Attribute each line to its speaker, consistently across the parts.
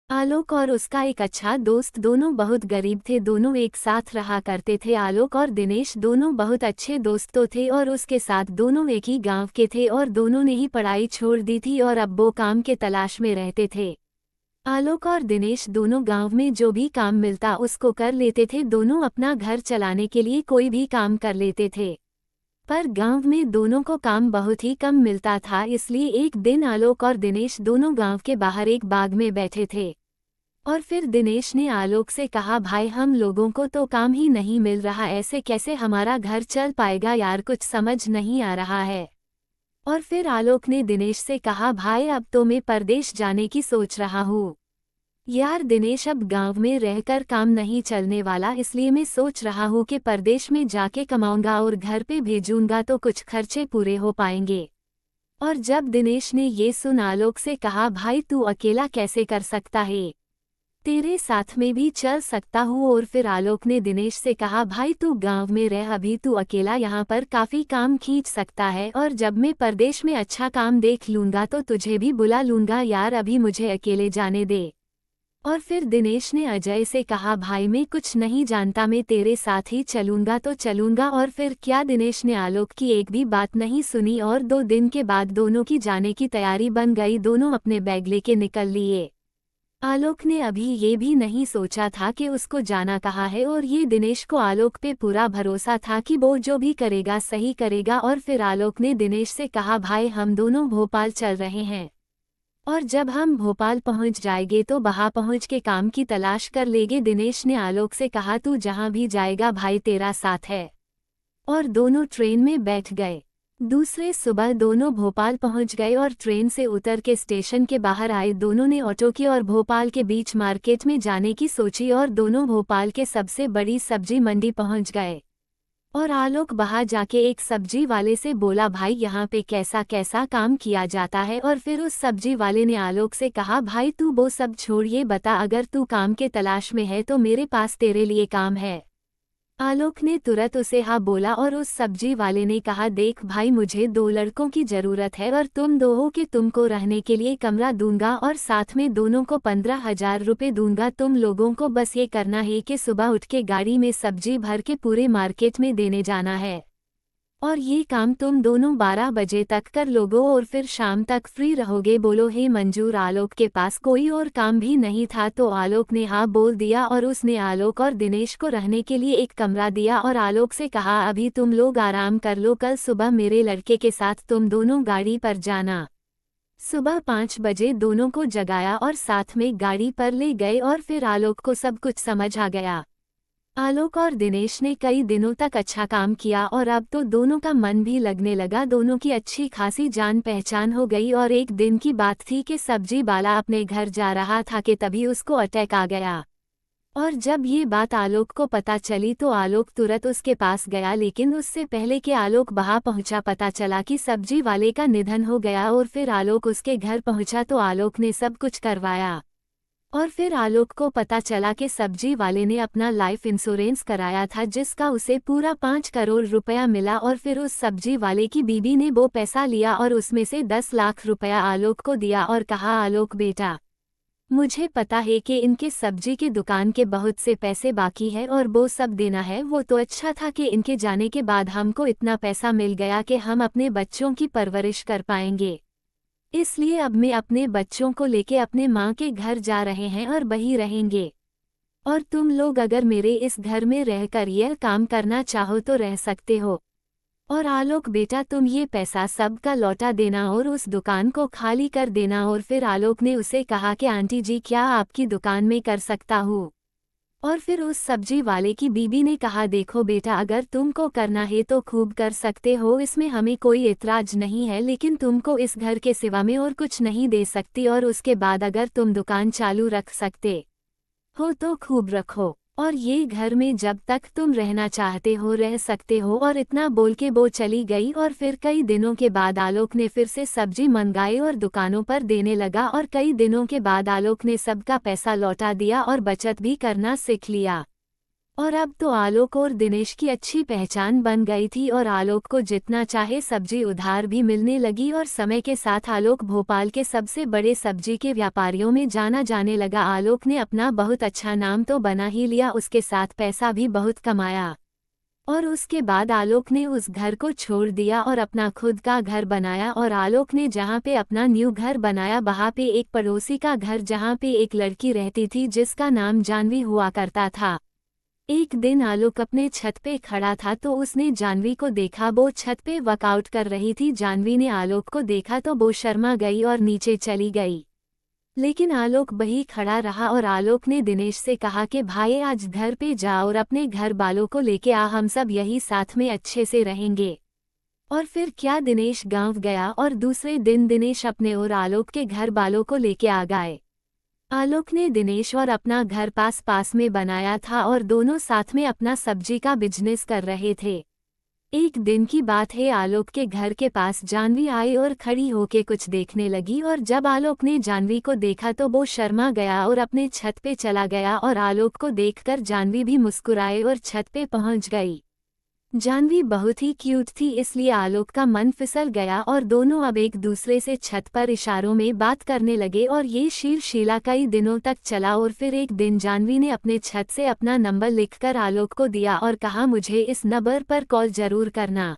Speaker 1: आलोक और उसका एक अच्छा दोस्त दोनों बहुत गरीब थे। दोनों एक साथ रहा करते थे। आलोक और दिनेश दोनों बहुत अच्छे दोस्तों थे और उसके साथ दोनों एक ही गांव के थे और दोनों ने ही पढ़ाई छोड़ दी थी और अब वो काम के तलाश में रहते थे। आलोक और दिनेश दोनों गांव में जो भी काम मिलता उसको कर लेते थे। दोनों अपना घर चलाने के लिए कोई भी काम कर लेते थे। पर गांव में दोनों को काम बहुत ही कम मिलता था, इसलिए एक दिन आलोक और दिनेश दोनों गांव के बाहर एक बाग में बैठे थे। और फिर दिनेश ने आलोक से कहा, भाई हम लोगों को तो काम ही नहीं मिल रहा, ऐसे कैसे हमारा घर चल पाएगा यार, कुछ समझ नहीं आ रहा है। और फिर आलोक ने दिनेश से कहा, भाई अब तो मैं परदेश जाने की सोच रहा हूँ यार। दिनेश, अब गांव में रहकर काम नहीं चलने वाला, इसलिए मैं सोच रहा हूँ कि परदेश में जाके कमाऊंगा और घर पे भेजूंगा तो कुछ खर्चे पूरे हो पाएंगे। और जब दिनेश ने ये सुन आलोक से कहा, भाई तू अकेला कैसे कर सकता है, तेरे साथ में भी चल सकता हूँ। और फिर आलोक ने दिनेश से कहा, भाई तू गांव में रह, अभी तू अकेला यहाँ पर काफी काम खींच सकता है और जब मैं परदेश में अच्छा काम देख लूंगा तो तुझे भी बुला लूंगा यार, अभी मुझे अकेले जाने दे। और फिर दिनेश ने अजय से कहा, भाई मैं कुछ नहीं जानता, मैं तेरे साथ ही चलूंगा तो चलूंगा। और फिर क्या दिनेश ने आलोक की एक भी बात नहीं सुनी और 2 दिन के बाद दोनों की जाने की तैयारी बन गई। दोनों अपने बैग लेके निकल लिए। आलोक ने अभी ये भी नहीं सोचा था कि उसको जाना कहाँ है और ये दिनेश को आलोक पे पूरा भरोसा था कि वो जो भी करेगा सही करेगा। और फिर आलोक ने दिनेश से कहा, भाई हम दोनों भोपाल चल रहे हैं और जब हम भोपाल पहुंच जाएंगे तो वहां पहुंच के काम की तलाश कर लेंगे। दिनेश ने आलोक से कहा, तू जहां भी जाएगा भाई तेरा साथ है। और दोनों ट्रेन में बैठ गए। दूसरे सुबह दोनों भोपाल पहुंच गए और ट्रेन से उतर के स्टेशन के बाहर आए। दोनों ने ऑटो की और भोपाल के बीच मार्केट में जाने की सोची और दोनों भोपाल के सबसे बड़ी सब्जी मंडी पहुंच गए। और आलोक वहां जाके एक सब्जी वाले से बोला, भाई यहाँ पे कैसा कैसा काम किया जाता है। और फिर उस सब्जी वाले ने आलोक से कहा, भाई तू वो सब छोड़, ये बता अगर तू काम के तलाश में है तो मेरे पास तेरे लिए काम है। आलोक ने तुरंत उसे हाँ बोला और उस सब्जी वाले ने कहा, देख भाई मुझे 2 लड़कों की जरूरत है और तुम 2 हो कि तुमको रहने के लिए कमरा दूंगा और साथ में दोनों को 15,000 रुपये दूंगा। तुम लोगों को बस ये करना है कि सुबह उठ के गाड़ी में सब्जी भर के पूरे मार्केट में देने जाना है और ये काम तुम दोनों 12 बजे तक कर लोगो और फिर शाम तक फ्री रहोगे। बोलो हे मंजूर। आलोक के पास कोई और काम भी नहीं था तो आलोक ने हाँ बोल दिया और उसने आलोक और दिनेश को रहने के लिए एक कमरा दिया और आलोक से कहा, अभी तुम लोग आराम कर लो, कल सुबह मेरे लड़के के साथ तुम दोनों गाड़ी पर जाना। सुबह 5 बजे दोनों को जगाया और साथ में गाड़ी पर ले गए और फिर आलोक को सब कुछ समझ आ गया। आलोक और दिनेश ने कई दिनों तक अच्छा काम किया और अब तो दोनों का मन भी लगने लगा। दोनों की अच्छी खासी जान पहचान हो गई और एक दिन की बात थी कि सब्जी वाला अपने घर जा रहा था कि तभी उसको अटैक आ गया। और जब ये बात आलोक को पता चली तो आलोक तुरंत उसके पास गया, लेकिन उससे पहले कि आलोक वहां पहुंचा पता चला कि सब्जी वाले का निधन हो गया। और फिर आलोक उसके घर पहुंचा तो आलोक ने सब कुछ करवाया और फिर आलोक को पता चला कि सब्जी वाले ने अपना लाइफ इंश्योरेंस कराया था जिसका उसे पूरा 5 करोड़ रुपया मिला। और फिर उस सब्जी वाले की बीवी ने वो पैसा लिया और उसमें से 10 लाख रुपया आलोक को दिया और कहा, आलोक बेटा मुझे पता है कि इनके सब्जी की दुकान के बहुत से पैसे बाकी है और वो सब देना है। वो तो अच्छा था कि इनके जाने के बाद हमको इतना पैसा मिल गया कि हम अपने बच्चों की परवरिश कर पाएंगे, इसलिए अब मैं अपने बच्चों को लेके अपने माँ के घर जा रहे हैं और वहीं रहेंगे। और तुम लोग अगर मेरे इस घर में रहकर यह काम करना चाहो तो रह सकते हो। और आलोक बेटा तुम ये पैसा सबका लौटा देना और उस दुकान को खाली कर देना। और फिर आलोक ने उसे कहा कि आंटी जी क्या आपकी दुकान में कर सकता हूँ। और फिर उस सब्जी वाले की बीबी ने कहा, देखो बेटा अगर तुमको करना है तो खूब कर सकते हो, इसमें हमें कोई एतराज नहीं है, लेकिन तुमको इस घर के सिवा में और कुछ नहीं दे सकती। और उसके बाद अगर तुम दुकान चालू रख सकते हो तो खूब रखो और ये घर में जब तक तुम रहना चाहते हो रह सकते हो। और इतना बोल के वो चली गई। और फिर कई दिनों के बाद आलोक ने फिर से सब्जी मंगाई और दुकानों पर देने लगा और कई दिनों के बाद आलोक ने सबका पैसा लौटा दिया और बचत भी करना सीख लिया। और अब तो आलोक और दिनेश की अच्छी पहचान बन गई थी और आलोक को जितना चाहे सब्जी उधार भी मिलने लगी और समय के साथ आलोक भोपाल के सबसे बड़े सब्जी के व्यापारियों में जाना जाने लगा। आलोक ने अपना बहुत अच्छा नाम तो बना ही लिया, उसके साथ पैसा भी बहुत कमाया। और उसके बाद आलोक ने उस घर को छोड़ दिया और अपना खुद का घर बनाया। और आलोक ने जहाँ पे अपना न्यू घर बनाया वहाँ पे एक पड़ोसी का घर, जहाँ पे एक लड़की रहती थी जिसका नाम जानवी हुआ करता था। एक दिन आलोक अपने छत पे खड़ा था तो उसने जानवी को देखा, वो छत पे वर्कआउट कर रही थी। जानवी ने आलोक को देखा तो वो शर्मा गई और नीचे चली गई, लेकिन आलोक वहीं खड़ा रहा। और आलोक ने दिनेश से कहा कि भाई आज घर पे जा और अपने घर वालों को लेके आ, हम सब यही साथ में अच्छे से रहेंगे। और फिर क्या, दिनेश गांव गया और दूसरे दिन दिनेश अपने और आलोक के घर वालों को लेके आ गए। आलोक ने दिनेश और अपना घर पास पास में बनाया था और दोनों साथ में अपना सब्जी का बिजनेस कर रहे थे। एक दिन की बात है, आलोक के घर के पास जानवी आई और खड़ी होके कुछ देखने लगी। और जब आलोक ने जानवी को देखा तो वो शर्मा गया और अपने छत पे चला गया। और आलोक को देखकर जानवी भी मुस्कुराई और छत पे पहुंच गई। जानवी बहुत ही क्यूट थी, इसलिए आलोक का मन फिसल गया और दोनों अब एक दूसरे से छत पर इशारों में बात करने लगे। और ये शीला कई दिनों तक चला। और फिर एक दिन जानवी ने अपने छत से अपना नंबर लिखकर आलोक को दिया और कहा, मुझे इस नंबर पर कॉल जरूर करना।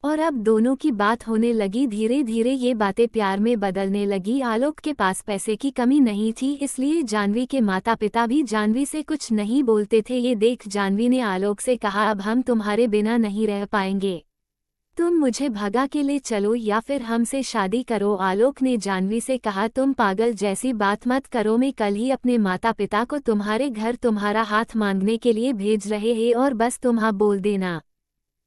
Speaker 1: और अब दोनों की बात होने लगी। धीरे धीरे ये बातें प्यार में बदलने लगी। आलोक के पास पैसे की कमी नहीं थी, इसलिए जानवी के माता पिता भी जानवी से कुछ नहीं बोलते थे। ये देख जानवी ने आलोक से कहा, अब हम तुम्हारे बिना नहीं रह पाएंगे, तुम मुझे भगा के ले चलो या फिर हमसे शादी करो। आलोक ने जानवी से कहा, तुम पागल जैसी बात मत करो, मैं कल ही अपने माता पिता को तुम्हारे घर तुम्हारा हाथ मांगने के लिए भेज रहे हैं और बस तुम हाँ बोल देना।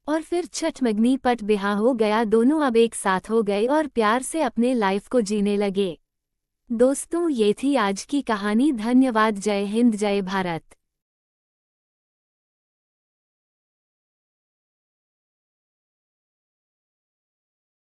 Speaker 1: और फिर छठमगनी पट बिहा हो गया। दोनों अब एक साथ हो गए और प्यार से अपने लाइफ को जीने लगे। दोस्तों, ये थी आज की कहानी। धन्यवाद। जय हिंद, जय भारत।